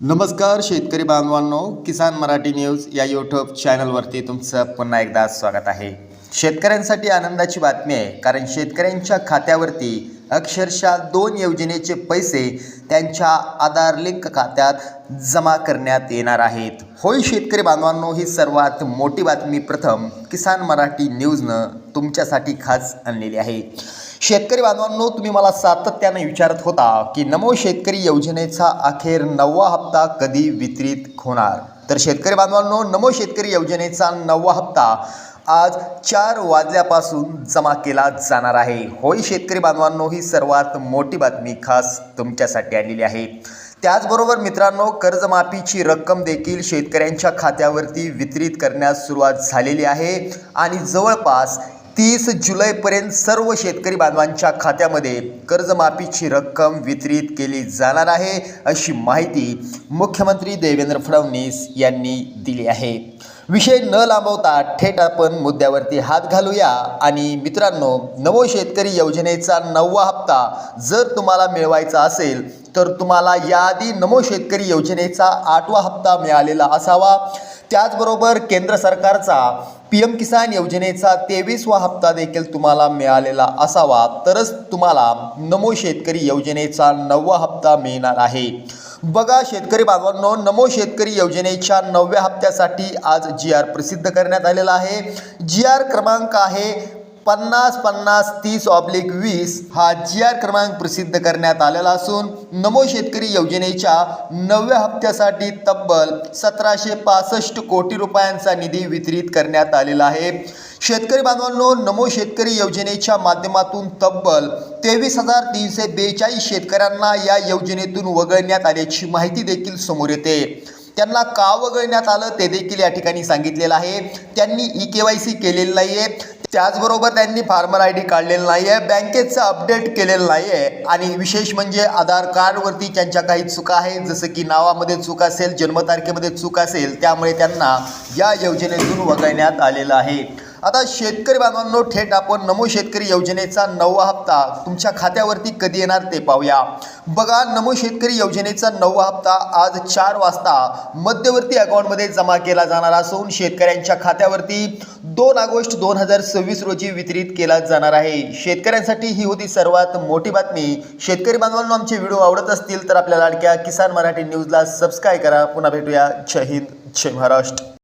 नमस्कार शेतकरी बांधवांनो, किसान मराठी न्यूज या यूट्यूब चॅनलवरती तुमचं पुन्हा एकदा स्वागत आहे। शेतकऱ्यांसाठी आनंदाची बातमी आहे, कारण शेतकऱ्यांच्या खात्यावरती अक्षरशः 2 योजनेचे पैसे त्यांच्या आधार लिंक खात्यात जमा करण्यात येणार आहेत। होय शेतकरी बांधवांनो, ही सर्वात मोठी बातमी प्रथम किसान मराठी न्यूजनं तुमच्यासाठी खास आणलेली आहे। शेतकरी बांधवांनो, तुम्ही मला सातत्याने विचारत होता की नमो शेतकरी योजनेचा अखेर 9वा हप्ता कधी वितरित होणार। तर शेतकरी बांधवांनो, नमो शेतकरी योजनेचा 9वा हप्ता आज 4 वाजल्यापासून जमा केला जाणार आहे। होय शेतकरी बांधवांनो, ही सर्वात मोठी बातमी खास तुमच्यासाठी आलेली आहे। त्याचबरोबर मित्रांनो, कर्जमाफीची रक्कम देखील शेतकऱ्यांच्या खात्यावरती वितरित करण्यास सुरुवात झालेली आहे आणि जवळपास 30 जुलैपर्यंत सर्व शेतकरी बांधवांच्या खात्यामध्ये कर्जमाफीची रक्कम वितरित केली जाणार आहे, अशी माहिती मुख्यमंत्री देवेंद्र फडणवीस यांनी दिली आहे। विषय न लांबवता थेट आपण मुद्द्यावरती हात घालूया आणि मित्रांनो, नमो शेतकरी योजनेचा 9वा हप्ता जर तुम्हाला मिळवायचा असेल तर तुम्हाला याआधी नमो शेतकरी योजनेचा 8वा हप्ता मिळालेला असावा। त्याचबरोबर केंद्र सरकारचा PM किसान योजनेचा 23वा हप्ता देखील तुम्हाला मिळालेला असावा, तरच तुम्हाला नमो शेतकरी योजनेचा 9वा हप्ता मिळणार आहे। बघा शेतकरी बांधवांनो, नमो शेतकरी योजनेच्या 9व्या हप्त्यासाठी आज GR प्रसिद्ध करण्यात आलेला आहे। GR क्रमांक आहे 50-50-30/20 हा GR क्रमांक प्रसिद्ध करण्यात आलेला असून नमो शेतकरी योजनेच्या 9व्या हप्त्यासाठी तब्बल 1765 कोटी रुपयांचा निधी वितरित करण्यात आलेला आहे। शेतकरी बांधवांनो, नमो शेतकरी योजनेच्या माध्यमातून तब्बल 23,342 शेतकऱ्यांना या योजनेतून वगळण्यात आल्याची माहिती देखील समोर येते। त्यांना का वगळण्यात आलं ते देखील या ठिकाणी सांगितलेलं आहे। त्यांनी EKYC केलेलं नाही आहे, त्याचबरोबर त्यांनी फार्मर ID काढलेलं नाही आहे, बँकेचं अपडेट केलेलं नाही आहे आणि विशेष म्हणजे आधार कार्डवरती त्यांच्या काही चुका आहेत, जसं की नावामध्ये चूक असेल, जन्मतारखेमध्ये चूक असेल, त्यामुळे त्यांना या योजनेतून वगळण्यात आलेलं आहे। आता शेतकरी बांधवांनो, थेट आपण नमो शेतकरी योजनेचा 9वा हप्ता तुमच्या खात्यावरती कधी येणार ते पाहूया। बघा, नमो शेतकरी योजनेचा 9वा हप्ता आज 4 वाजता मध्यवर्ती अकाउंटमध्ये जमा केला जाणार असून शेतकऱ्यांच्या खात्यावरती 2 ऑगस्ट 2026 रोजी वितरित केला जाणार आहे। शेतकऱ्यांसाठी ही होती सर्वात मोठी बातमी। शेतकरी बांधवांनो, आमचे व्हिडिओ आवडत असतील तर आपल्या लाडक्या किसान मराठी न्यूजला सबस्क्राईब करा। पुन्हा भेटूया। जय हिंद, जय महाराष्ट्र।